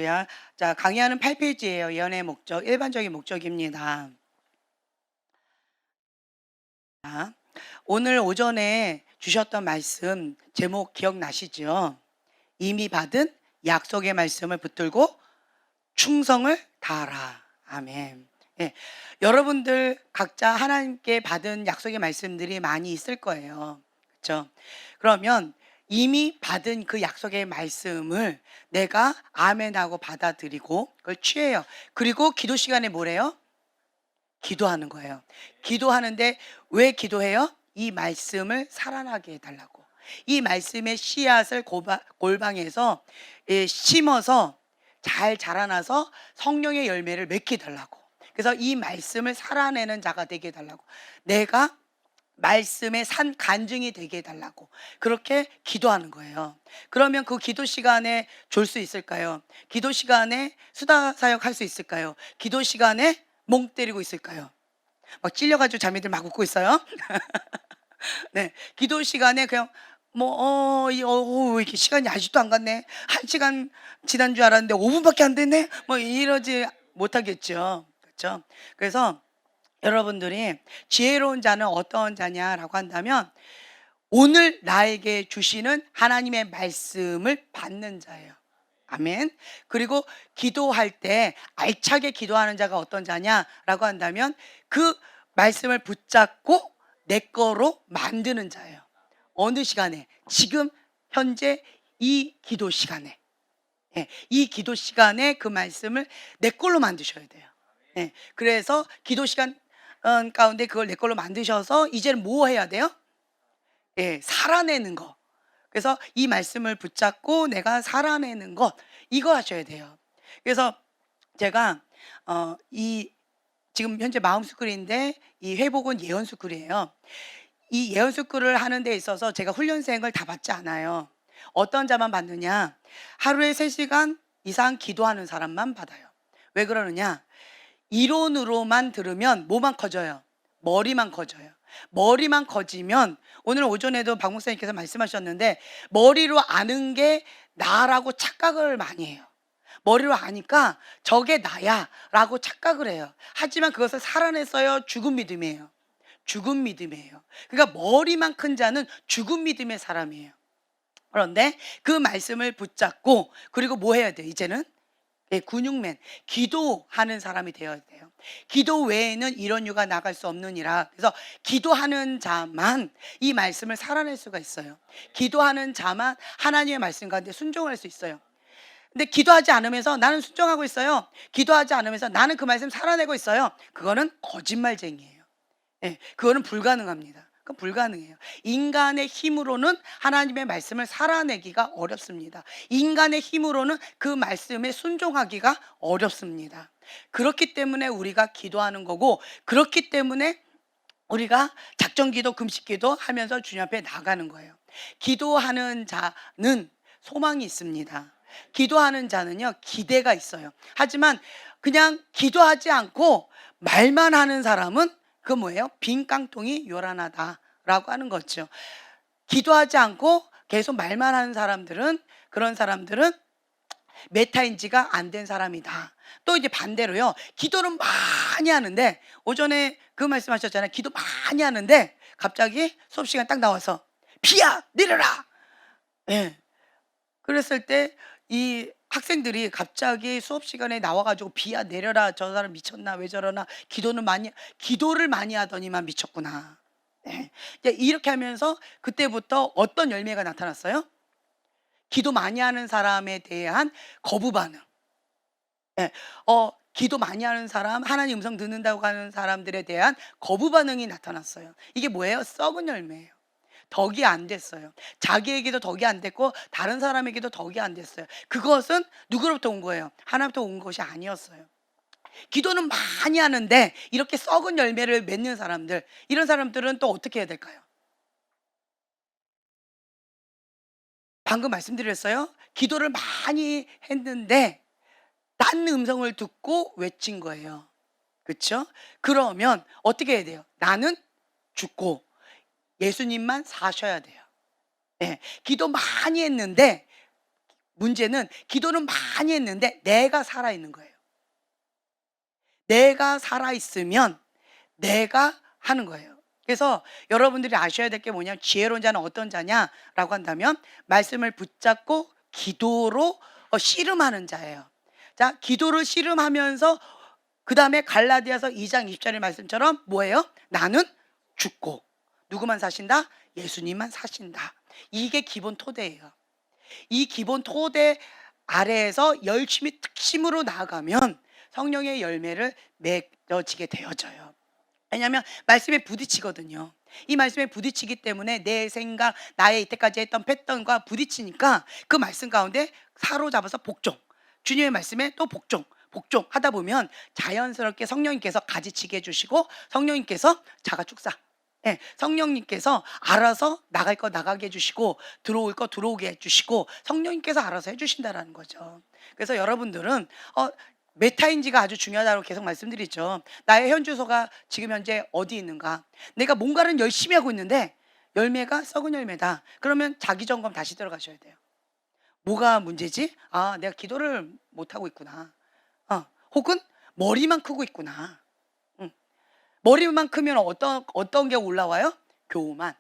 할렐루야. 자, 강의하는 8페이지예요. 예언의 목적, 일반적인 목적입니다. 자, 오늘 오전에 주셨던 말씀 제목 기억나시죠? 이미 받은 약속의 말씀을 붙들고 충성을 다하라. 아멘. 예, 여러분들 각자 하나님께 받은 약속의 말씀들이 많이 있을 거예요. 그렇죠? 그러면 이미 받은 그 약속의 말씀을 내가 아멘하고 받아들이고 그걸 취해요. 그리고 기도 시간에 뭐래요? 기도하는 거예요. 기도하는데 왜 기도해요? 이 말씀을 살아나게 해달라고. 이 말씀의 씨앗을 골방에서 심어서 잘 자라나서 성령의 열매를 맺게 해달라고. 그래서 이 말씀을 살아내는 자가 되게 해달라고. 내가 말씀의 산 간증이 되게 해달라고 그렇게 기도하는 거예요. 그러면 그 기도 시간에 졸 수 있을까요? 기도 시간에 수다 사역할 수 있을까요? 기도 시간에 멍 때리고 있을까요? 막 찔려가지고 자매들 막 웃고 있어요. 네, 기도 시간에 그냥 이렇게 시간이 아직도 안 갔네. 1시간 지난 줄 알았는데 5분밖에 안 됐네. 뭐 이러지 못하겠죠. 그렇죠? 그래서 여러분들이 지혜로운 자는 어떤 자냐라고 한다면 오늘 나에게 주시는 하나님의 말씀을 받는 자예요. 아멘. 그리고 기도할 때 알차게 기도하는 자가 어떤 자냐라고 한다면 그 말씀을 붙잡고 내 거로 만드는 자예요. 어느 시간에? 지금 현재 이 기도 시간에. 예, 이 기도 시간에 그 말씀을 내 걸로 만드셔야 돼요. 예, 그래서 기도 시간 가운데 그걸 내 걸로 만드셔서 이제는 뭐 해야 돼요? 예, 살아내는 거. 그래서 이 말씀을 붙잡고 내가 살아내는 것, 이거 하셔야 돼요. 그래서 제가 이 지금 현재 마음스쿨인데 이 회복은 예언스쿨이에요. 이 예언스쿨을 하는 데 있어서 제가 훈련생을 다 받지 않아요. 어떤 자만 받느냐? 하루에 3시간 이상 기도하는 사람만 받아요. 왜 그러느냐? 이론으로만 들으면 뭐만 커져요? 머리만 커져요. 머리만 커지면 오늘 오전에도 박 목사님께서 말씀하셨는데 머리로 아는 게 나라고 착각을 많이 해요. 머리로 아니까 저게 나야 라고 착각을 해요. 하지만 그것을 살아냈어요. 죽은 믿음이에요. 죽은 믿음이에요. 그러니까 머리만 큰 자는 죽은 믿음의 사람이에요. 그런데 그 말씀을 붙잡고 그리고 뭐 해야 돼요? 이제는 근육맨, 기도하는 사람이 되어야 돼요. 기도 외에는 이런 유가 나갈 수 없느니라. 그래서 기도하는 자만 이 말씀을 살아낼 수가 있어요. 기도하는 자만 하나님의 말씀 가운데 순종할 수 있어요. 근데 기도하지 않으면서 나는 순종하고 있어요. 기도하지 않으면서 나는 그 말씀 살아내고 있어요. 그거는 거짓말쟁이에요. 예, 그거는 불가능합니다. 그건 불가능해요. 인간의 힘으로는 하나님의 말씀을 살아내기가 어렵습니다. 인간의 힘으로는 그 말씀에 순종하기가 어렵습니다. 그렇기 때문에 우리가 기도하는 거고, 그렇기 때문에 우리가 작정기도 금식기도 하면서 주님 앞에 나가는 거예요. 기도하는 자는 소망이 있습니다. 기도하는 자는요 기대가 있어요. 하지만 그냥 기도하지 않고 말만 하는 사람은 그 뭐예요? 빈 깡통이 요란하다라고 하는 거죠. 기도하지 않고 계속 말만 하는 사람들은, 그런 사람들은 메타인지가 안 된 사람이다. 또 이제 반대로요, 기도를 많이 하는데, 오전에 그 말씀하셨잖아요. 기도 많이 하는데 갑자기 수업 시간 딱 나와서 비야 내려라. 예. 그랬을 때 이 학생들이 갑자기 수업 시간에 나와가지고 비야 내려라, 저 사람 미쳤나, 왜 저러나, 기도를 많이 하더니만 미쳤구나. 네. 이제 이렇게 하면서 그때부터 어떤 열매가 나타났어요? 기도 많이 하는 사람에 대한 거부 반응. 예. 기도 많이 하는 사람, 하나님 음성 듣는다고 하는 사람들에 대한 거부 반응이 나타났어요. 이게 뭐예요? 썩은 열매예요. 덕이 안 됐어요. 자기에게도 덕이 안 됐고 다른 사람에게도 덕이 안 됐어요. 그것은 누구로부터 온 거예요? 하나님부터 온 것이 아니었어요. 기도는 많이 하는데 이렇게 썩은 열매를 맺는 사람들, 이런 사람들은 또 어떻게 해야 될까요? 방금 말씀드렸어요. 기도를 많이 했는데 딴 음성을 듣고 외친 거예요. 그렇죠? 그러면 어떻게 해야 돼요? 나는 죽고 예수님만 사셔야 돼요. 예. 기도 많이 했는데 문제는 기도는 많이 했는데 내가 살아있는 거예요. 내가 살아있으면 내가 하는 거예요. 그래서 여러분들이 아셔야 될 게 뭐냐면 지혜로운 자는 어떤 자냐라고 한다면 말씀을 붙잡고 기도로 씨름하는 자예요. 자, 기도를 씨름하면서 그 다음에 갈라디아서 2장 20절의 말씀처럼 뭐예요? 나는 죽고 누구만 사신다? 예수님만 사신다. 이게 기본 토대예요. 이 기본 토대 아래에서 열심히 특심으로 나아가면 성령의 열매를 맺어지게 되어져요. 왜냐하면 말씀에 부딪히거든요. 이 말씀에 부딪히기 때문에 내 생각, 나의 이때까지 했던 패턴과 부딪히니까 그 말씀 가운데 사로잡아서 복종, 주님의 말씀에 또 복종 하다 보면 자연스럽게 성령님께서 가지치게 해주시고 성령님께서 자가 축사, 예, 성령님께서 알아서 나갈 거 나가게 해주시고 들어올 거 들어오게 해주시고 성령님께서 알아서 해주신다라는 거죠. 그래서 여러분들은 메타인지가 아주 중요하다고 계속 말씀드리죠. 나의 현주소가 지금 현재 어디 있는가? 내가 뭔가를 열심히 하고 있는데 열매가 썩은 열매다. 그러면 자기 점검 다시 들어가셔야 돼요. 뭐가 문제지? 아, 내가 기도를 못하고 있구나. 혹은 머리만 크고 있구나. 머리만 크면 어떤 게 올라와요? 교만.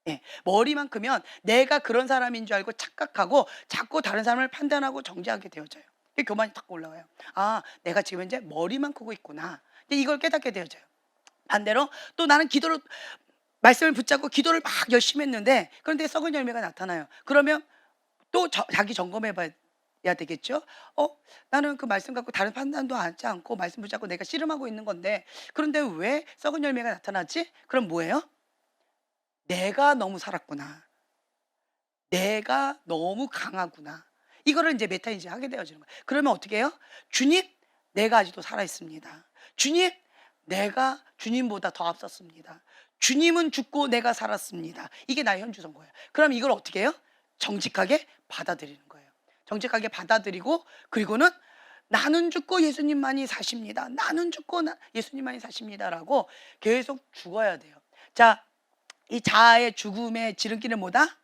예, 머리만 크면 내가 그런 사람인 줄 알고 착각하고 자꾸 다른 사람을 판단하고 정죄하게 되어져요. 교만이 탁 올라와요. 아, 내가 지금 현재 머리만 크고 있구나. 이걸 깨닫게 되어져요. 반대로 또 나는 기도를 말씀을 붙잡고 기도를 막 열심히 했는데 그런데 썩은 열매가 나타나요. 그러면 또 자기 점검해 봐야 되겠죠. 나는 그 말씀 갖고 다른 판단도 하지 않고 말씀 붙잡고 내가 씨름하고 있는 건데 그런데 왜 썩은 열매가 나타나지? 그럼 뭐예요? 내가 너무 살았구나. 내가 너무 강하구나. 이거를 이제 메타인지 하게 되어지는 거예요. 그러면 어떻게 해요? 주님, 내가 아직도 살아있습니다. 주님, 내가 주님보다 더 앞섰습니다. 주님은 죽고 내가 살았습니다. 이게 나의 현주소인 거예요. 그럼 이걸 어떻게 해요? 정직하게 받아들이는 거예요. 정직하게 받아들이고 그리고는 나는 죽고 예수님만이 사십니다. 나는 죽고 예수님만이 사십니다라고 계속 죽어야 돼요. 자, 이 자아의 죽음의 지름길은 뭐다?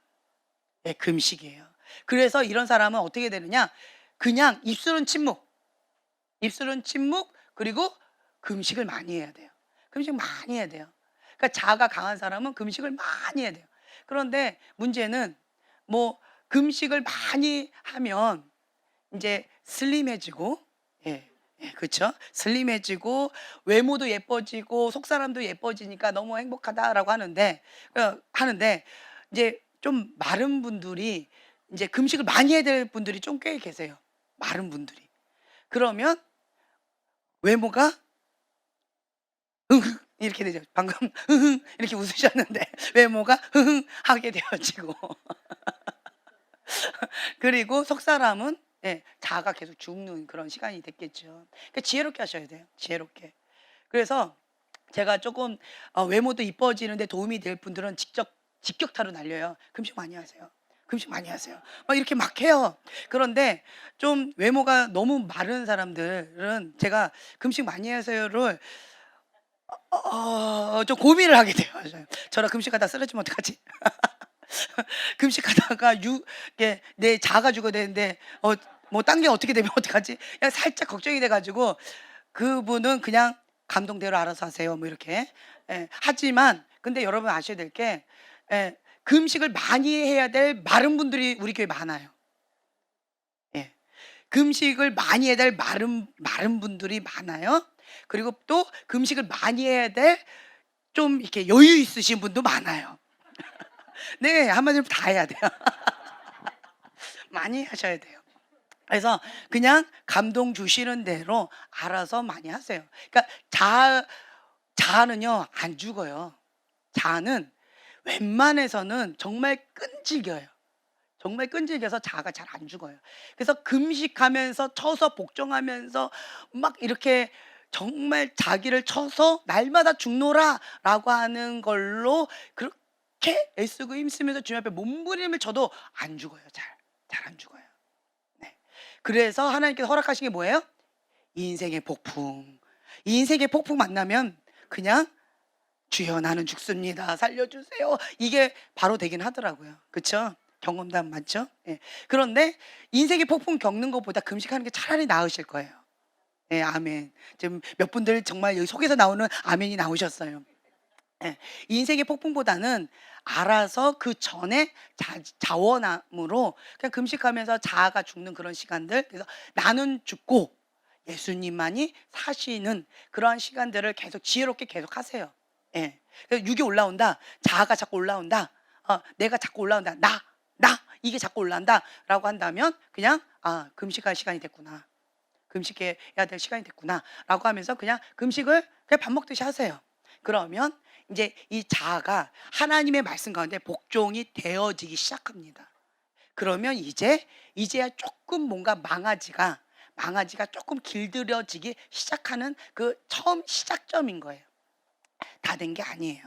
네, 금식이에요. 그래서 이런 사람은 어떻게 되느냐? 그냥 입술은 침묵 그리고 금식을 많이 해야 돼요. 금식 많이 해야 돼요. 그러니까 자아가 강한 사람은 금식을 많이 해야 돼요. 그런데 문제는 뭐 금식을 많이 하면 이제 슬림해지고, 예, 그렇죠? 슬림해지고 외모도 예뻐지고 속사람도 예뻐지니까 너무 행복하다라고 하는데 이제 좀 마른 분들이 이제 금식을 많이 해야 될 분들이 좀 꽤 계세요. 마른 분들이. 그러면 외모가 이렇게 되죠. 방금 이렇게 웃으셨는데 외모가 하게 되어지고 그리고 속사람은 자아가 계속 죽는 그런 시간이 됐겠죠. 그러니까 지혜롭게 하셔야 돼요. 지혜롭게. 그래서 제가 조금 외모도 이뻐지는데 도움이 될 분들은 직격타로 날려요. 금식 많이 하세요. 금식 많이 하세요. 막 이렇게 막 해요. 그런데 좀 외모가 너무 마른 사람들은 제가 금식 많이 하세요를 좀 고민을 하게 돼요. 저랑 금식하다 쓰러지면 어떡하지? 금식하다가 내 자아가 죽어야 되는데 뭐 딴 게 어떻게 되면 어떡하지? 그냥 살짝 걱정이 돼가지고 그분은 그냥 감동대로 알아서 하세요. 뭐 이렇게. 하지만 근데 여러분 아셔야 될 게 금식을 많이 해야 될 마른 분들이 우리 교회 많아요. 예. 금식을 많이 해야 될 마른 분들이 많아요. 그리고 또 금식을 많이 해야 될 좀 이렇게 여유 있으신 분도 많아요. 네, 한마디로 다 해야 돼요. 많이 하셔야 돼요. 그래서 그냥 감동 주시는 대로 알아서 많이 하세요. 그러니까 자아는요 안 죽어요. 자아는 웬만해서는 정말 끈질겨요. 정말 끈질겨서 자아가 잘 안 죽어요. 그래서 금식하면서 쳐서 복종하면서 막 이렇게 정말 자기를 쳐서 날마다 죽노라라고 하는 걸로 그렇게 애쓰고 힘쓰면서 주님 앞에 몸부림을 쳐도 안 죽어요. 잘 안 죽어요. 네. 그래서 하나님께서 허락하신 게 뭐예요? 인생의 폭풍. 이 인생의 폭풍 만나면 그냥 주여 나는 죽습니다. 살려주세요. 이게 바로 되긴 하더라고요. 그렇죠? 경험담 많죠? 예. 그런데 인생의 폭풍 겪는 것보다 금식하는 게 차라리 나으실 거예요. 예, 아멘. 지금 몇 분들 정말 여기 속에서 나오는 아멘이 나오셨어요. 예. 인생의 폭풍보다는 알아서 그 전에 자원함으로 그냥 금식하면서 자아가 죽는 그런 시간들, 그래서 나는 죽고 예수님만이 사시는 그러한 시간들을 계속 지혜롭게 계속 하세요. 예. 그래서 육이 올라온다. 자아가 자꾸 올라온다. 내가 자꾸 올라온다. 나 이게 자꾸 올라온다라고 한다면 그냥 금식할 시간이 됐구나. 금식해야 될 시간이 됐구나라고 하면서 그냥 금식을 그냥 밥 먹듯이 하세요. 그러면 이제 이 자아가 하나님의 말씀 가운데 복종이 되어지기 시작합니다. 그러면 이제야 조금 뭔가 망아지가 조금 길들여지기 시작하는 그 처음 시작점인 거예요. 다 된 게 아니에요.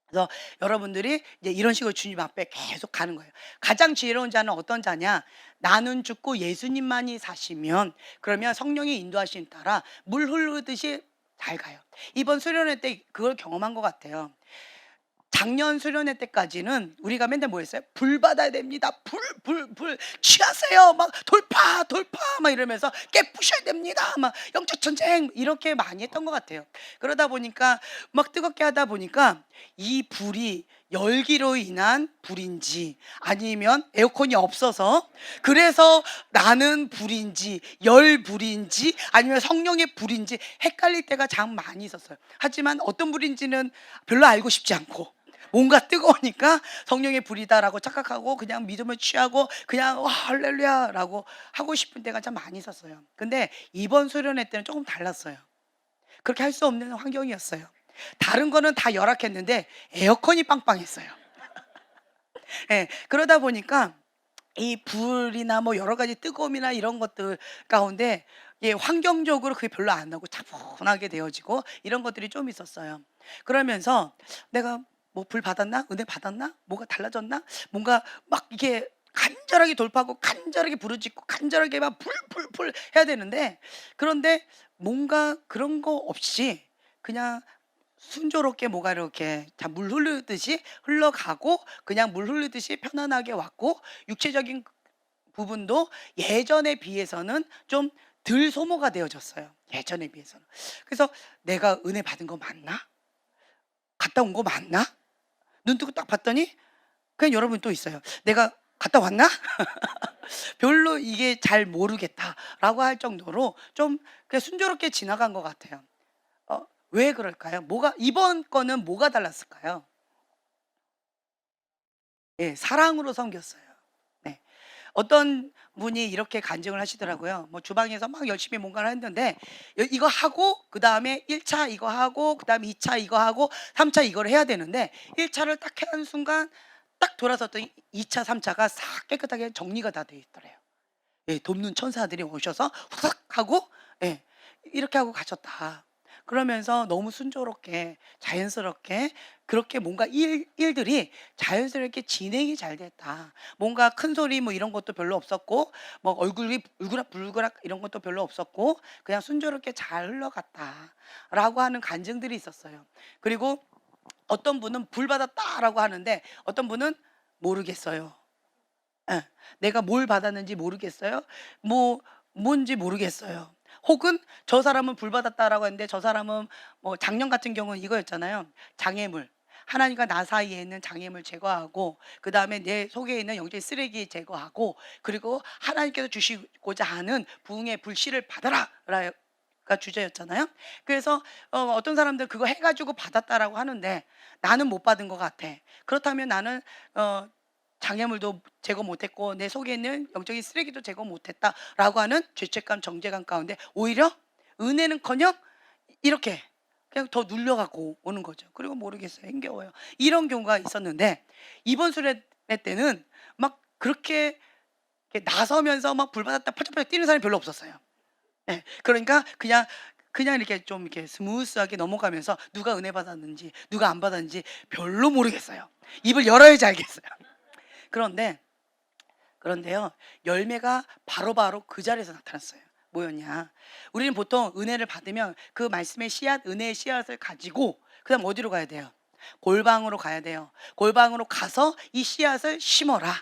그래서 여러분들이 이제 이런 식으로 주님 앞에 계속 가는 거예요. 가장 지혜로운 자는 어떤 자냐? 나는 죽고 예수님만이 사시면, 그러면 성령의 인도하심 따라 물 흐르듯이 잘 가요. 이번 수련회 때 그걸 경험한 것 같아요. 작년 수련회 때까지는 우리가 맨날 뭐 했어요? 불 받아야 됩니다. 불 취하세요. 막 돌파 막 이러면서 깨부셔야 됩니다. 막 영적 전쟁 이렇게 많이 했던 것 같아요. 그러다 보니까 막 뜨겁게 하다 보니까 이 불이 열기로 인한 불인지 아니면 에어컨이 없어서 그래서 나는 불인지 열불인지 아니면 성령의 불인지 헷갈릴 때가 참 많이 있었어요. 하지만 어떤 불인지는 별로 알고 싶지 않고 뭔가 뜨거우니까 성령의 불이다라고 착각하고 그냥 믿음을 취하고 그냥 와 할렐루야라고 하고 싶은 때가 참 많이 있었어요. 근데 이번 수련회 때는 조금 달랐어요. 그렇게 할 수 없는 환경이었어요. 다른 거는 다 열악했는데 에어컨이 빵빵했어요. 예, 그러다 보니까 이 불이나 뭐 여러 가지 뜨거움이나 이런 것들 가운데 환경적으로 그게 별로 안 나고 차분하게 되어지고 이런 것들이 좀 있었어요. 그러면서 내가 뭐 불 받았나? 은혜 받았나? 뭐가 달라졌나? 뭔가 막 이게 간절하게 돌파하고 간절하게 부르짖고 간절하게 막 불 해야 되는데, 그런데 뭔가 그런 거 없이 그냥 순조롭게 뭐가 이렇게 물 흐르듯이 흘러가고 그냥 물 흐르듯이 편안하게 왔고, 육체적인 부분도 예전에 비해서는 좀 덜 소모가 되어졌어요. 예전에 비해서는. 그래서 '내가 은혜 받은 거 맞나? 갔다 온 거 맞나?' 눈 뜨고 딱 봤더니 그냥 여러분 또 있어요. '내가 갔다 왔나? 별로 이게 잘 모르겠다.'라고 할 정도로 좀 그냥 순조롭게 지나간 것 같아요. 왜 그럴까요? 이번 거는 뭐가 달랐을까요? 예, 사랑으로 섬겼어요. 네. 어떤 분이 이렇게 간증을 하시더라고요. 뭐 주방에서 막 열심히 뭔가를 했는데 이거 하고 그다음에 1차 이거 하고 그다음에 2차 이거 하고 3차 이거를 해야 되는데 1 차를 딱 하는 순간 딱 돌아섰더니 2차 3 차가 싹 깨끗하게 정리가 다 돼 있더래요. 예, 돕는 천사들이 오셔서 후닥 하고, 예, 이렇게 하고 가셨다. 그러면서 너무 순조롭게 자연스럽게 그렇게 뭔가 일들이 자연스럽게 진행이 잘 됐다. 뭔가 큰 소리 뭐 이런 것도 별로 없었고 뭐 얼굴이 울그락불그락 이런 것도 별로 없었고 그냥 순조롭게 잘 흘러갔다라고 하는 간증들이 있었어요. 그리고 어떤 분은 "불 받았다."라고 하는데 어떤 분은 "모르겠어요." 예. 내가 뭘 받았는지 모르겠어요. 뭐 뭔지 모르겠어요. 혹은 "저 사람은 불 받았다."라고 했는데 저 사람은 뭐 작년 같은 경우는 이거였잖아요. 장애물. 하나님과 나 사이에 있는 장애물 제거하고 그다음에 내 속에 있는 영적인 쓰레기 제거하고 그리고 하나님께서 주시고자 하는 부흥의 불씨를 받아라. 가 주제였잖아요. 그래서 어떤 사람들 그거 해 가지고 받았다라고 하는데 나는 못 받은 것 같아. 그렇다면 나는 어 장애물도 제거 못했고 내 속에 있는 영적인 쓰레기도 제거 못했다라고 하는 죄책감, 정죄감 가운데 오히려 은혜는커녕 이렇게 그냥 더 눌려갖고 오는 거죠. 그리고 모르겠어요. 힘겨워요. 이런 경우가 있었는데 이번 수련회 때는 막 그렇게 이렇게 나서면서 막 불 받았다 팔짝팔짝 뛰는 사람이 별로 없었어요. 예. 그러니까 그냥 이렇게 좀 이렇게 스무스하게 넘어가면서 누가 은혜 받았는지 누가 안 받았는지 별로 모르겠어요. 입을 열어야지 알겠어요. 그런데 그런데요. 열매가 바로바로 그 자리에서 나타났어요. 뭐였냐? 우리는 보통 은혜를 받으면 그 말씀의 씨앗, 은혜의 씨앗을 가지고 그다음 어디로 가야 돼요? 골방으로 가야 돼요. 골방으로 가서 이 씨앗을 심어라.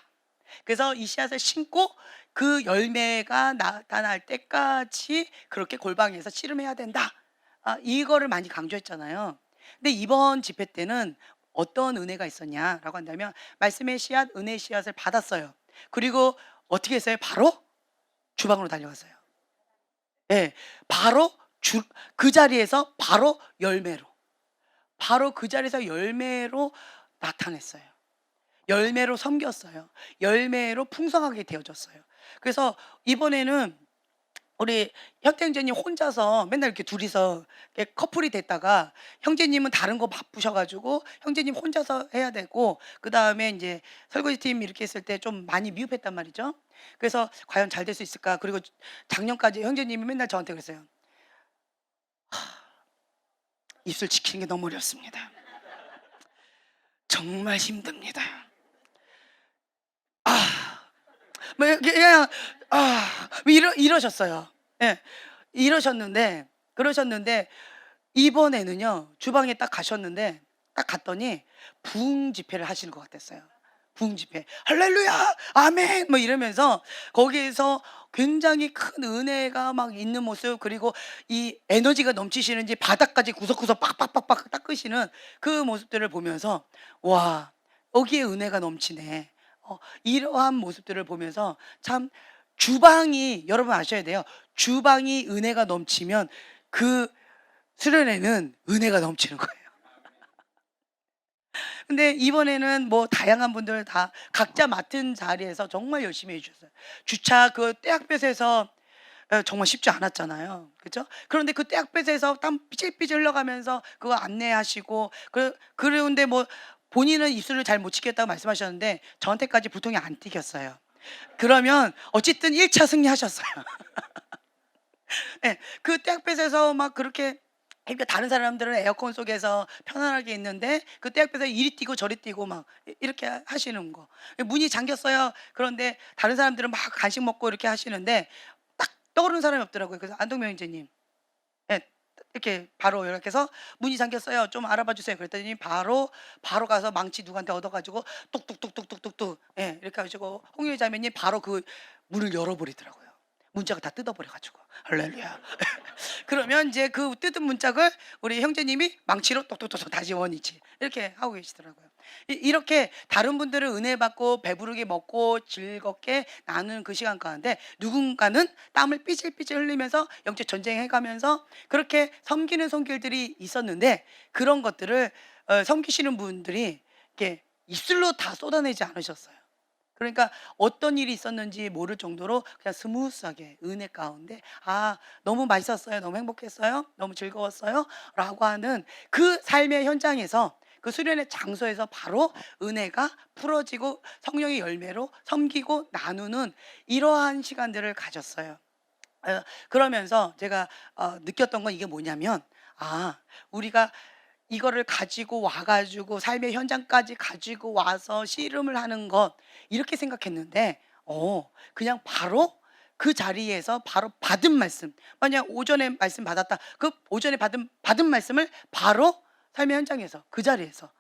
그래서 이 씨앗을 심고 그 열매가 나타날 때까지 그렇게 골방에서 씨름해야 된다. 이거를 많이 강조했잖아요. 근데 이번 집회 때는 어떤 은혜가 있었냐라고 한다면 말씀의 씨앗, 은혜의 씨앗을 받았어요. 그리고 어떻게 했어요? 바로 주방으로 달려갔어요. 예. 바로 그 자리에서 바로 열매로, 바로 그 자리에서 열매로 나타냈어요. 열매로 섬겼어요. 열매로 풍성하게 되어졌어요. 그래서 이번에는 우리 형제님 혼자서 맨날 이렇게 둘이서 이렇게 커플이 됐다가 형제님은 다른 거 바쁘셔 가지고 형제님 혼자서 해야 되고 그다음에 인제 설거지팀 이렇게 했을 때 좀 많이 미흡했단 말이죠. 그래서 '과연 잘 될 수 있을까?' 그리고 작년까지 형제님이 맨날 저한테 그랬어요. "입술 지키는 게 너무 어렵습니다. 정말 힘듭니다." 뭐 이렇게 그냥 뭐 이러셨어요. 예. 이러셨는데 그러셨는데 이번에는요. 주방에 딱 가셨는데 딱 갔더니 부흥 집회를 하시는 것 같았어요. 부흥 집회. "할렐루야. 아멘." 뭐 이러면서 거기에서 굉장히 큰 은혜가 막 있는 모습 그리고 이 에너지가 넘치시는지 바닥까지 구석구석 빡빡빡빡 닦으시는 그 모습들을 보면서 '와 여기에 은혜가 넘치네.' 이러한 모습들을 보면서 참 주방이 여러분 아셔야 돼요. 주방이 은혜가 넘치면 그 수련회는 은혜가 넘치는 거예요. 근데 이번에는 뭐 다양한 분들 다 각자 맡은 자리에서 정말 열심히 해 주셨어요. 주차 그 떼약볕에서 정말 쉽지 않았잖아요. 그죠? 그런데 그 떼약볕에서 땀 삐질삐질 흘러가면서 그거 안내하시고 그런데 뭐 본인은 입술을 잘 못 지켰다고 말씀하셨는데 저한테까지 부통이 안 튀겼어요. 그러면 어쨌든 1차 승리하셨어요. 예. 그 떼약볕에서 막 그렇게 그러니까 다른 사람들은 에어컨 속에서 편안하게 있는데 그 떼약볕에서 이리 뛰고 저리 뛰고 막 이렇게 하시는 거. 문이 잠겼어요. 그런데 다른 사람들은 막 간식 먹고 이렇게 하시는데 딱 떠오르는 사람이 없더라고요. 그래서 안동명 형제님 예. 이렇게 바로 연락해서 "문이 잠겼어요. 좀 알아봐 주세요." 그랬더니 바로 가서 망치 누구한테 얻어 가지고 뚝뚝뚝뚝뚝뚝뚝 예 이렇게 하시고 홍유희 자매님 바로 그 문을 열어 버리더라고요. 문짝을 다 뜯어 버려 가지고. 할렐루야. 그러면 인제 그 뜯은 문짝을 우리 형제님이 망치로 똑똑똑똑 다시 원위치 이렇게 하고 계시더라고요. 이렇게 다른 분들은 은혜 받고 배부르게 먹고 즐겁게 나누는 그 시간 가운데 누군가는 땀을 삐질삐질 흘리면서 영적 전쟁해 가면서 그렇게 섬기는 손길들이 있었는데 그런 것들을 섬기시는 분들이 이렇게 입술로 다 쏟아내지 않으셨어요. 그러니까 어떤 일이 있었는지 모를 정도로 그냥 스무스하게 은혜 가운데 "아 너무 맛있었어요. 너무 행복했어요. 너무 즐거웠어요."라고 하는 그 삶의 현장에서 그 수련의 장소에서 바로 은혜가 풀어지고 성령의 열매로 섬기고 나누는 이러한 시간들을 가졌어요. 그러면서 제가 느꼈던 건 이게 뭐냐면 우리가 이거를 가지고 와 가지고 삶의 현장까지 가지고 와서 씨름을 하는 것 이렇게 생각했는데 그냥 바로 그 자리에서 바로 받은 말씀 만약 오전에 말씀 받았다. 그 오전에 받은 말씀을 바로 삶의 현장에서 그 자리에서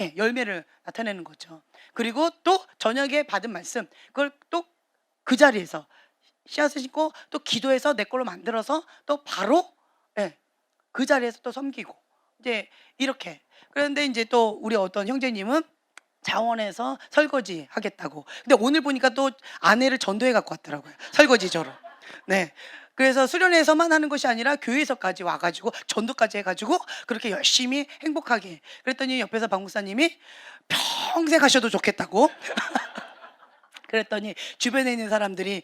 예 열매를 나타내는 거죠. 그리고 또 저녁에 받은 말씀 그걸 또 그 자리에서 씨앗을 심고 또 기도해서 내 걸로 만들어서 또 바로 예 그 자리에서 또 섬기고 이제 이렇게. 그런데 인제 또 우리 어떤 형제님은 자원해서 설거지 하겠다고. 근데 오늘 보니까 또 아내를 전도해 갖고 왔더라고요, 설거지저로. 네. 그래서 수련회에서만 하는 것이 아니라 교회에서까지 와 가지고 전도까지 해 가지고 그렇게 열심히 행복하게. 그랬더니 옆에서 박 목사님이 평생 하셔도 좋겠다고. 그랬더니 주변에 있는 사람들이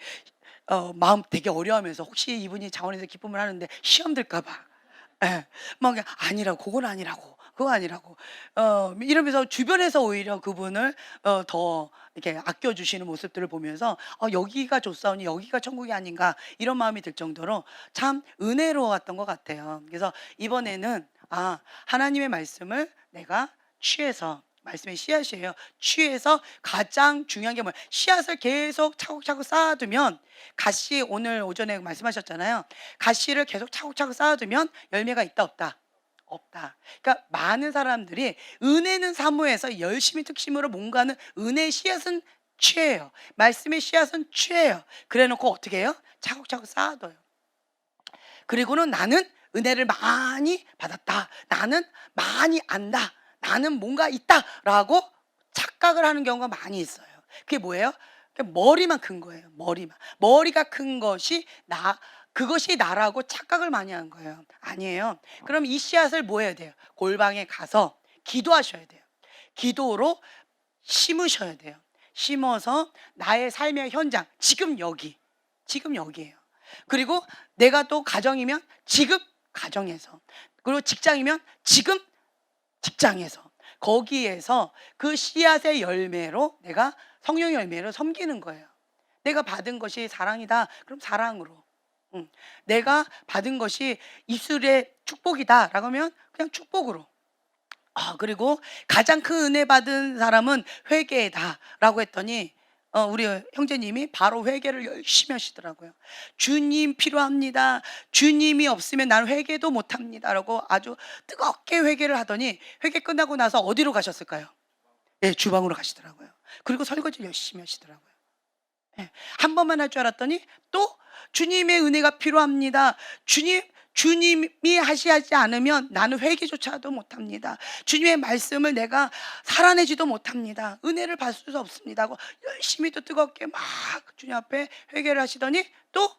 마음 되게 어려워하면서 혹시 이분이 자원해서 기쁨을 하는데 시험 들까 봐. 예. 막 아니라고 그건 아니라고. 그거 아니라고. 이러면서 주변에서 오히려 그분을 더 이렇게 아껴 주시는 모습들을 보면서 '여기가 좋사오니 여기가 천국이 아닌가.' 이런 마음이 들 정도로 참 은혜로웠던 것 같아요. 그래서 이번에는 하나님의 말씀을 내가 취해서 말씀의 씨앗이에요. 취해서 가장 중요한 게 뭐예요? 씨앗을 계속 차곡차곡 쌓아두면 가시 오늘 오전에 말씀하셨잖아요. 가시를 계속 차곡차곡 쌓아두면 열매가 있다 없다? 없다. 그러니까 많은 사람들이 은혜는 사모해서 열심히 특심으로 뭔가는 은혜의 씨앗은 취해요. 말씀의 씨앗은 취해요. 그래 놓고 어떻게 해요? 차곡차곡 쌓아둬요. 그리고는 나는 은혜를 많이 받았다. 나는 많이 안다. 나는 뭔가 있다라고 착각을 하는 경우가 많이 있어요. 그게 뭐예요? 머리만 큰 거예요. 머리가 큰 것이 그것이 나라고 착각을 많이 한 거예요. 아니에요. 그럼 이 씨앗을 뭐 해야 돼요? 골방에 가서 기도하셔야 돼요. 기도로 심으셔야 돼요. 심어서 나의 삶의 현장, 지금 여기예요. 그리고 내가 또 가정이면 지금 가정에서, 그리고 직장이면 지금 직장에서, 거기에서 그 씨앗의 열매로 내가 성령의 열매로 섬기는 거예요. 내가 받은 것이 사랑이다. 그럼 사랑으로. 내가 받은 것이 입술의 축복이다라고 하면 그냥 축복으로. 그리고 가장 큰 은혜 받은 사람은 회개다라고 했더니 우리 형제님이 바로 회개를 열심히 하시더라고요. 주님 필요합니다. 주님이 없으면 난 회개도 못합니다라고 아주 뜨겁게 회개를 하더니 회개 끝나고 나서 어디로 가셨을까요? 네, 주방으로 가시더라고요. 그리고 설거지를 열심히 하시더라고요. 네, 한 번만 할 줄 알았더니 또 주님의 은혜가 필요합니다. 주님이 하시지 않으면 나는 회개조차도 못합니다. 주님의 말씀을 내가 살아내지도 못합니다. 은혜를 받을 수 없습니다 하고 열심히 또 뜨겁게 막 주님 앞에 회개를 하시더니 또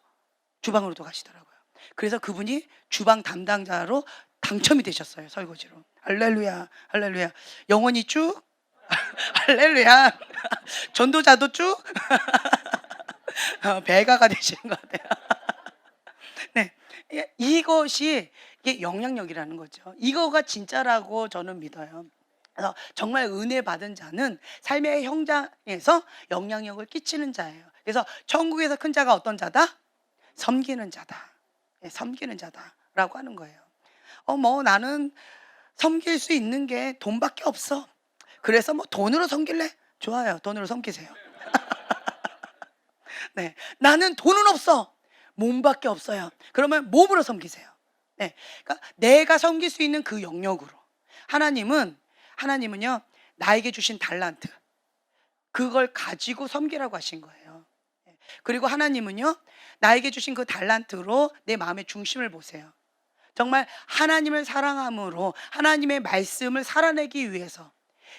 주방으로도 가시더라고요. 그래서 그분이 주방 담당자로 당첨이 되셨어요. 설거지로. 할렐루야, 할렐루야. 영원히 쭉 할렐루야. 전도자도 쭉 배가가 되신 것 같아요. 네, 이것이 이게 영향력이라는 거죠. 이거가 진짜라고 저는 믿어요. 그래서 정말 은혜 받은 자는 삶의 현장에서 영향력을 끼치는 자예요. 그래서 천국에서 큰 자가 어떤 자다? 섬기는 자다. 섬기는 자다라고 하는 거예요. 뭐 나는 섬길 수 있는 게 돈밖에 없어. 그래서 뭐 돈으로 섬길래? 좋아요. 돈으로 섬기세요. 네, 나는 돈은 없어. 몸밖에 없어요. 그러면 몸으로 섬기세요. 네, 그러니까 내가 섬길 수 있는 그 영역으로. 하나님은요, 나에게 주신 달란트, 그걸 가지고 섬기라고 하신 거예요. 그리고 하나님은요, 나에게 주신 그 달란트로 내 마음의 중심을 보세요. 정말 하나님을 사랑함으로 하나님의 말씀을 살아내기 위해서,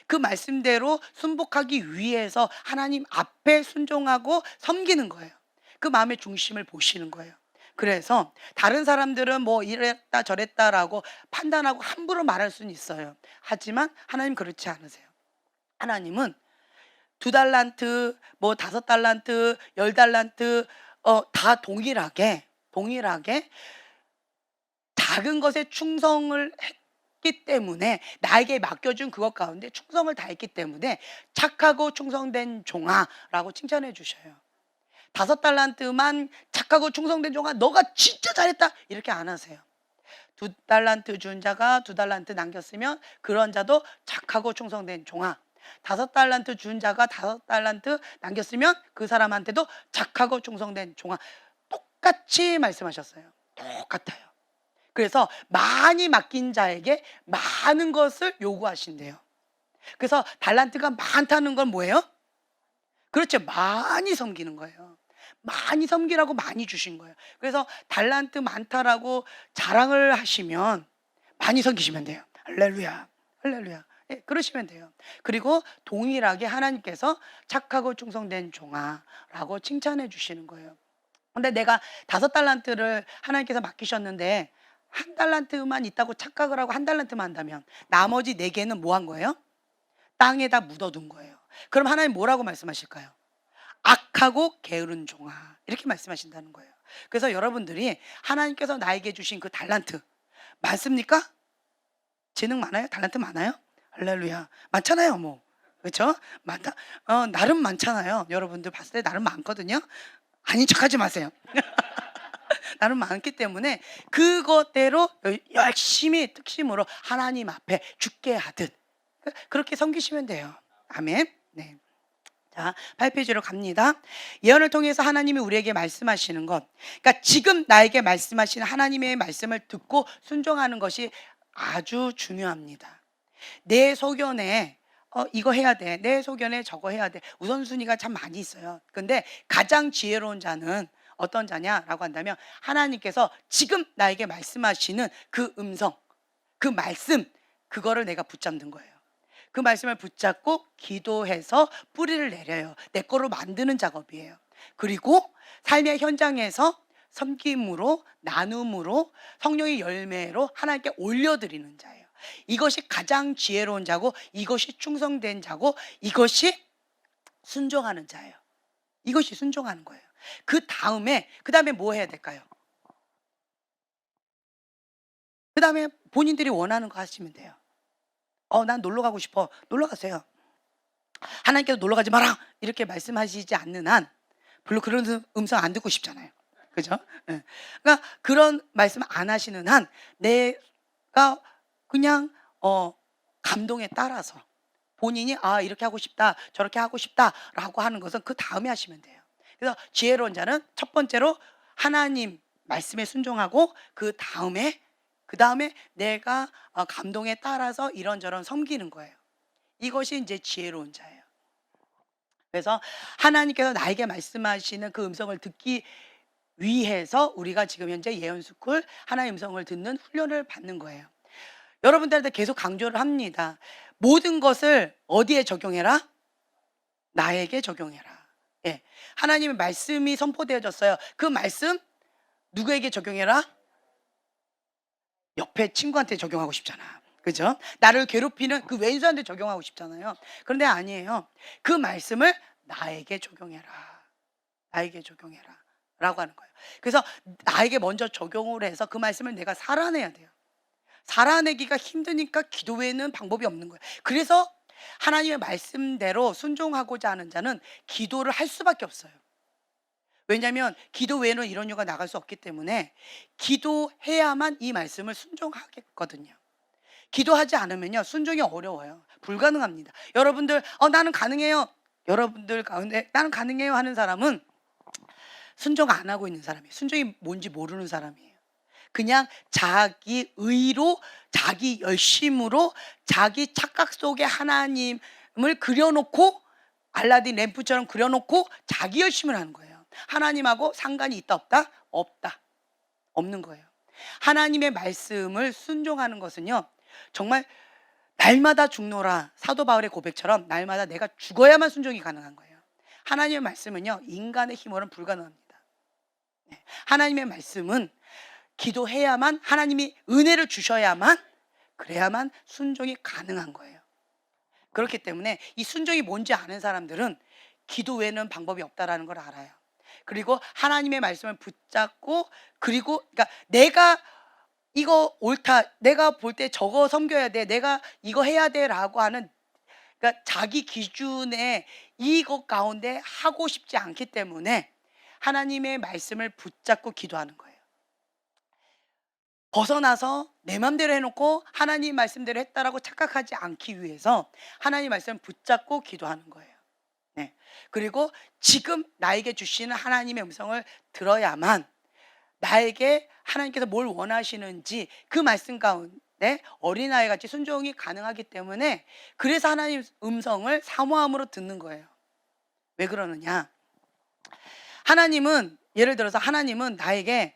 그 말씀대로 순복하기 위해서 하나님 앞에 순종하고 섬기는 거예요. 그 마음의 중심을 보시는 거예요. 그래서 다른 사람들은 뭐 이랬다 저랬다라고 판단하고 함부로 말할 수는 있어요. 하지만 하나님 그렇지 않으세요. 하나님은 2달란트, 뭐 5달란트, 10달란트 다 동일하게 작은 것에 충성을 했기 때문에, 나에게 맡겨준 그것 가운데 충성을 다했기 때문에 착하고 충성된 종아라고 칭찬해 주셔요. 5달란트만 착하고 충성된 종아, 너가 진짜 잘했다 이렇게 안 하세요. 2달란트 준 자가 2달란트 남겼으면 그런 자도 착하고 충성된 종아, 5달란트 준 자가 5달란트 남겼으면 그 사람한테도 착하고 충성된 종아, 똑같이 말씀하셨어요. 똑같아요. 그래서 많이 맡긴 자에게 많은 것을 요구하신대요. 그래서 달란트가 많다는 건 뭐예요? 그렇죠. 많이 섬기는 거예요. 많이 섬기라고 많이 주신 거예요. 그래서 달란트 많다라고 자랑을 하시면 많이 섬기시면 돼요. 할렐루야, 할렐루야. 그러시면 돼요. 그리고 동일하게 하나님께서 착하고 충성된 종아라고 칭찬해 주시는 거예요. 근데 내가 5달란트를 하나님께서 맡기셨는데 1달란트만 있다고 착각을 하고 1달란트만 한다면 나머지 4개는 뭐 한 거예요? 땅에다 묻어둔 거예요. 그럼 하나님 뭐라고 말씀하실까요? 악하고 게으른 종아, 이렇게 말씀하신다는 거예요. 그래서 여러분들이 하나님께서 나에게 주신 그 달란트 많습니까? 재능 많아요? 달란트 많아요? 할렐루야. 많잖아요, 뭐. 그렇죠? 많다. 나름 많잖아요. 여러분들 봤을 때 나름 많거든요. 아닌 척하지 마세요. 나름 많기 때문에 그것대로 열심히 특심으로 하나님 앞에 죽게 하듯 그렇게 섬기시면 돼요. 아멘. 네. 자, 8페이지로 갑니다. 예언을 통해서 하나님이 우리에게 말씀하시는 것, 그러니까 지금 나에게 말씀하시는 하나님의 말씀을 듣고 순종하는 것이 아주 중요합니다. 내 소견에 이거 해야 돼. 내 소견에 저거 해야 돼. 우선순위가 참 많이 있어요. 근데 가장 지혜로운 자는 어떤 자냐라고 한다면 하나님께서 지금 나에게 말씀하시는 그 음성, 그 말씀, 그거를 내가 붙잡는 거예요. 그 말씀을 붙잡고 기도해서 뿌리를 내려요. 내 거로 만드는 작업이에요. 그리고 삶의 현장에서 섬김으로, 나눔으로, 성령의 열매로 하나님께 올려드리는 자예요. 이것이 가장 지혜로운 자고, 이것이 충성된 자고, 이것이 순종하는 자예요. 이것이 순종하는 거예요. 그 다음에 뭐 해야 될까요? 그 다음에 본인들이 원하는 거 하시면 돼요. 난 놀러 가고 싶어. 놀러 가세요. 하나님께서 놀러 가지 마라. 이렇게 말씀하시지 않는 한 별로 그런 음성 안 듣고 싶잖아요. 그죠? 예. 그러니까 그런 말씀 안 하시는 한 내가 그냥 감동에 따라서 본인이 이렇게 하고 싶다, 저렇게 하고 싶다라고 하는 것은 그 다음에 하시면 돼요. 그래서 지혜로운 자는 첫 번째로 하나님 말씀에 순종하고 그 다음에 내가 감동에 따라서 이런저런 섬기는 거예요. 이것이 이제 지혜로운 자예요. 그래서 하나님께서 나에게 말씀하시는 그 음성을 듣기 위해서 우리가 지금 현재 예언스쿨 하나의 음성을 듣는 훈련을 받는 거예요. 여러분들한테 계속 강조를 합니다. 모든 것을 어디에 적용해라? 나에게 적용해라. 예. 하나님의 말씀이 선포되어졌어요. 그 말씀 누구에게 적용해라? 옆에 친구한테 적용하고 싶잖아. 그죠? 나를 괴롭히는 그 왼수한테 적용하고 싶잖아요. 그런데 아니에요. 그 말씀을 나에게 적용해라. 나에게 적용해라. 라고 하는 거예요. 그래서 나에게 먼저 적용을 해서 그 말씀을 내가 살아내야 돼요. 살아내기가 힘드니까 기도 외에는 방법이 없는 거예요. 그래서 하나님의 말씀대로 순종하고자 하는 자는 기도를 할 수밖에 없어요. 왜냐하면 기도 외에는 이런 이유가 나갈 수 없기 때문에 기도해야만 이 말씀을 순종하겠거든요. 기도하지 않으면요 순종이 어려워요. 불가능합니다. 여러분들 나는 가능해요. 여러분들 가운데 나는 가능해요 하는 사람은 순종 안 하고 있는 사람이에요. 순종이 뭔지 모르는 사람이에요. 그냥 자기 의로, 자기 열심으로, 자기 착각 속에 하나님을 그려놓고 알라딘 램프처럼 그려놓고 자기 열심을 하는 거예요. 하나님하고 상관이 있다 없다? 없다. 없는 거예요. 하나님의 말씀을 순종하는 것은요 정말 날마다 죽노라, 사도 바울의 고백처럼 날마다 내가 죽어야만 순종이 가능한 거예요. 하나님의 말씀은요 인간의 힘으로는 불가능합니다. 하나님의 말씀은 기도해야만, 하나님이 은혜를 주셔야만, 그래야만 순종이 가능한 거예요. 그렇기 때문에 이 순종이 뭔지 아는 사람들은 기도 외에는 방법이 없다라는 걸 알아요. 그리고 하나님의 말씀을 붙잡고, 그리고 그러니까 내가 이거 옳다, 내가 볼 때 저거 섬겨야 돼, 내가 이거 해야 돼라고 하는, 그러니까 자기 기준에 이것 가운데 하고 싶지 않기 때문에 하나님의 말씀을 붙잡고 기도하는 거예요. 벗어나서 내 맘대로 해놓고 하나님 말씀대로 했다라고 착각하지 않기 위해서 하나님 말씀을 붙잡고 기도하는 거예요. 네. 그리고 지금 나에게 주시는 하나님의 음성을 들어야만 나에게 하나님께서 뭘 원하시는지 그 말씀 가운데 어린아이 같이 순종이 가능하기 때문에, 그래서 하나님 음성을 사모함으로 듣는 거예요. 왜 그러느냐? 하나님은, 예를 들어서 하나님은 나에게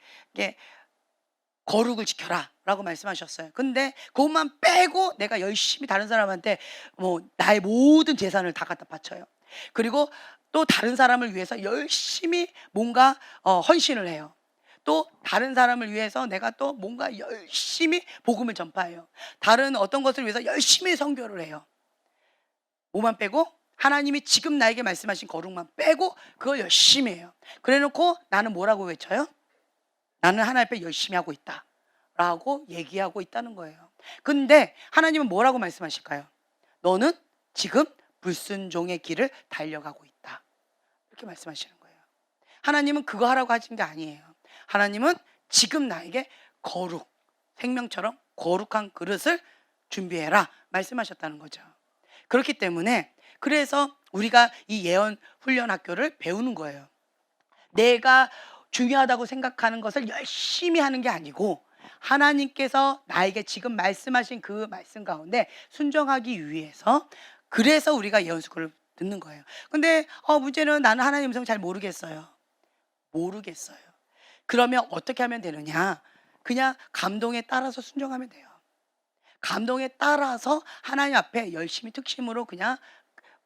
거룩을 지켜라 라고 말씀하셨어요. 근데 그것만 빼고 내가 열심히 다른 사람한테 나의 모든 재산을 다 갖다 바쳐요. 그리고 또 다른 사람을 위해서 열심히 뭔가 헌신을 해요. 또 다른 사람을 위해서 내가 또 뭔가 열심히 복음을 전파해요. 다른 어떤 것을 위해서 열심히 선교를 해요. 뭐만 빼고? 하나님이 지금 나에게 말씀하신 거룩만 빼고 그걸 열심히 해요. 그래 놓고 나는 뭐라고 외쳐요? 나는 하나님 앞에 열심히 하고 있다 라고 얘기하고 있다는 거예요. 근데 하나님은 뭐라고 말씀하실까요? 너는 지금 불순종의 길을 달려가고 있다, 이렇게 말씀하시는 거예요. 하나님은 그거 하라고 하신 게 아니에요. 하나님은 지금 나에게 거룩, 생명처럼 거룩한 그릇을 준비해라 말씀하셨다는 거죠. 그렇기 때문에 그래서 우리가 이 예언 훈련 학교를 배우는 거예요. 내가 중요하다고 생각하는 것을 열심히 하는 게 아니고 하나님께서 나에게 지금 말씀하신 그 말씀 가운데 순종하기 위해서, 그래서 우리가 예언수고를 듣는 거예요. 근데 문제는 나는 하나님 음성 잘 모르겠어요. 모르겠어요. 그러면 어떻게 하면 되느냐? 그냥 감동에 따라서 순종하면 돼요. 감동에 따라서 하나님 앞에 열심히 특심으로 그냥,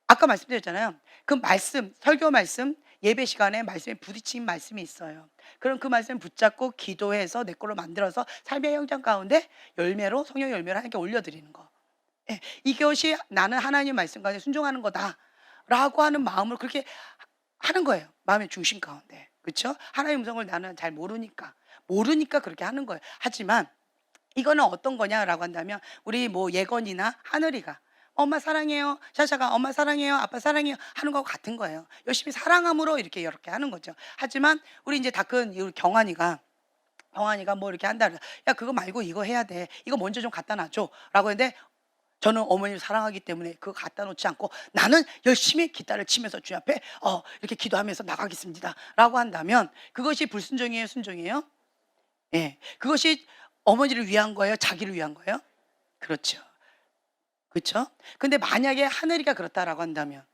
아까 말씀드렸잖아요. 그 말씀, 설교 말씀, 예배 시간에 말씀에 부딪힌 말씀이 있어요. 그럼 그 말씀 붙잡고 기도해서 내 걸로 만들어서 삶의 현장 가운데 열매로, 성령 열매로 하나님께 올려드리는 거. 예, 이것이 나는 하나님 말씀 가운데 순종하는 거다라고 하는 마음으로 그렇게 하는 거예요. 마음의 중심 가운데. 그렇죠? 하나님 음성을 나는 잘 모르니까 그렇게 하는 거예요. 하지만 이거는 어떤 거냐라고 한다면, 우리 뭐 예건이나 하늘이가 엄마 사랑해요, 샤샤가 엄마 사랑해요, 아빠 사랑해요 하는 거하고 같은 거예요. 열심히 사랑함으로 이렇게 하는 거죠. 하지만 우리 이제 다 큰 우리 경환이가 뭐 이렇게 한다 그래서, 야 그거 말고 이거 해야 돼, 이거 먼저 좀 갖다 놔줘 라고 했는데, 저는 어머니를 사랑하기 때문에 그거 갖다 놓지 않고 나는 열심히 기타를 치면서 주님 앞에 이렇게 기도하면서 나가겠습니다 라고 한다면, 그것이 불순종이에요, 순종이에요? 예, 그것이 어머니를 위한 거예요, 자기를 위한 거예요? 그렇죠. 그렇죠? 근데 만약에 하늘이가 그렇다라고 한다면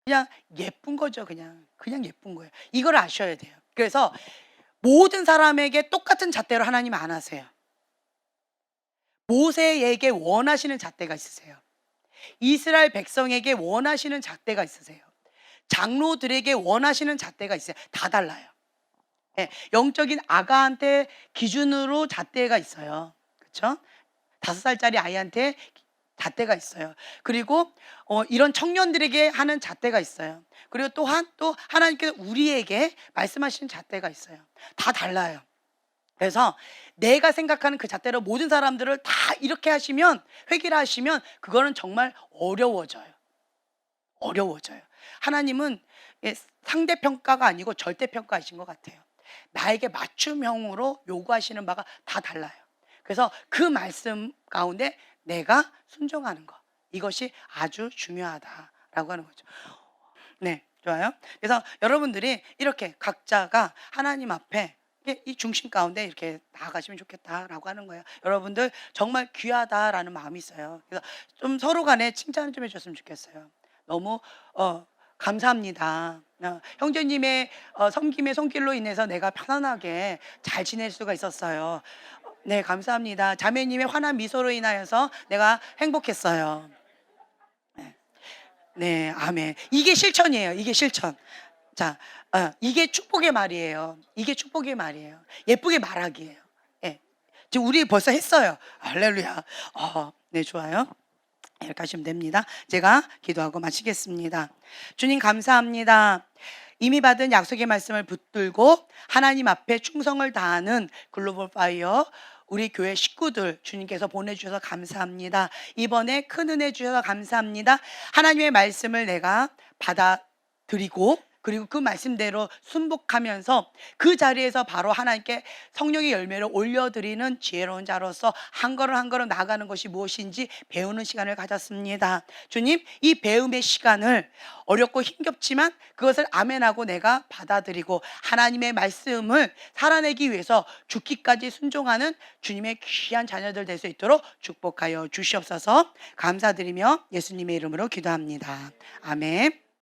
그냥 예쁜 거죠. 그냥 예쁜 거예요. 이걸 아셔야 돼요. 그래서 모든 사람에게 똑같은 잣대로 하나님 안 하세요. 모세에게 원하시는 잣대가 있으세요. 이스라엘 백성에게 원하시는 잣대가 있으세요. 장로들에게 원하시는 잣대가 있어요. 다 달라요. 예, 영적인 아가한테 기준으로 잣대가 있어요. 그렇죠? 5살짜리 아이한테 잣대가 있어요. 그리고 이런 청년들에게 하는 잣대가 있어요. 그리고 또한 또 하나님께서 우리에게 말씀하시는 잣대가 있어요. 다 달라요. 그래서 내가 생각하는 그 잣대로 모든 사람들을 다 이렇게 하시면, 회개를 하시면 그거는 정말 어려워져요. 하나님은 상대평가가 아니고 절대평가하신 것 같아요. 나에게 맞춤형으로 요구하시는 바가 다 달라요. 그래서 그 말씀 가운데 내가 순종하는 것, 이것이 아주 중요하다라고 하는 거죠. 네, 좋아요. 그래서 여러분들이 이렇게 각자가 하나님 앞에 이 중심 가운데 이렇게 나아가시면 좋겠다라고 하는 거예요. 여러분들 정말 귀하다라는 마음이 있어요. 그래서 좀 서로 간에 칭찬을 좀 해줬으면 좋겠어요. 너무 감사합니다. 형제님의 섬김의 손길로 인해서 내가 편안하게 잘 지낼 수가 있었어요. 네, 감사합니다. 자매님의 환한 미소로 인하여서 내가 행복했어요. 네, 네, 아멘. 이게 실천이에요. 이게 실천. 자, 이게 축복의 말이에요. 이게 축복의 말이에요. 예쁘게 말하기예요. 예. 지금 우리 벌써 했어요. 할렐루야. 네, 좋아요. 이렇게 하시면 됩니다. 제가 기도하고 마치겠습니다. 주님 감사합니다. 이미 받은 약속의 말씀을 붙들고 하나님 앞에 충성을 다하는 글로벌 파이어 우리 교회 식구들 주님께서 보내주셔서 감사합니다. 이번에 큰 은혜 주셔서 감사합니다. 하나님의 말씀을 내가 받아들이고, 그리고 그 말씀대로 순복하면서 그 자리에서 바로 하나님께 성령의 열매를 올려드리는 지혜로운 자로서 한 걸음 한 걸음 나아가는 것이 무엇인지 배우는 시간을 가졌습니다. 주님, 이 배움의 시간을 어렵고 힘겹지만 그것을 아멘하고 내가 받아들이고 하나님의 말씀을 살아내기 위해서 죽기까지 순종하는 주님의 귀한 자녀들 될 수 있도록 축복하여 주시옵소서. 감사드리며 예수님의 이름으로 기도합니다. 아멘.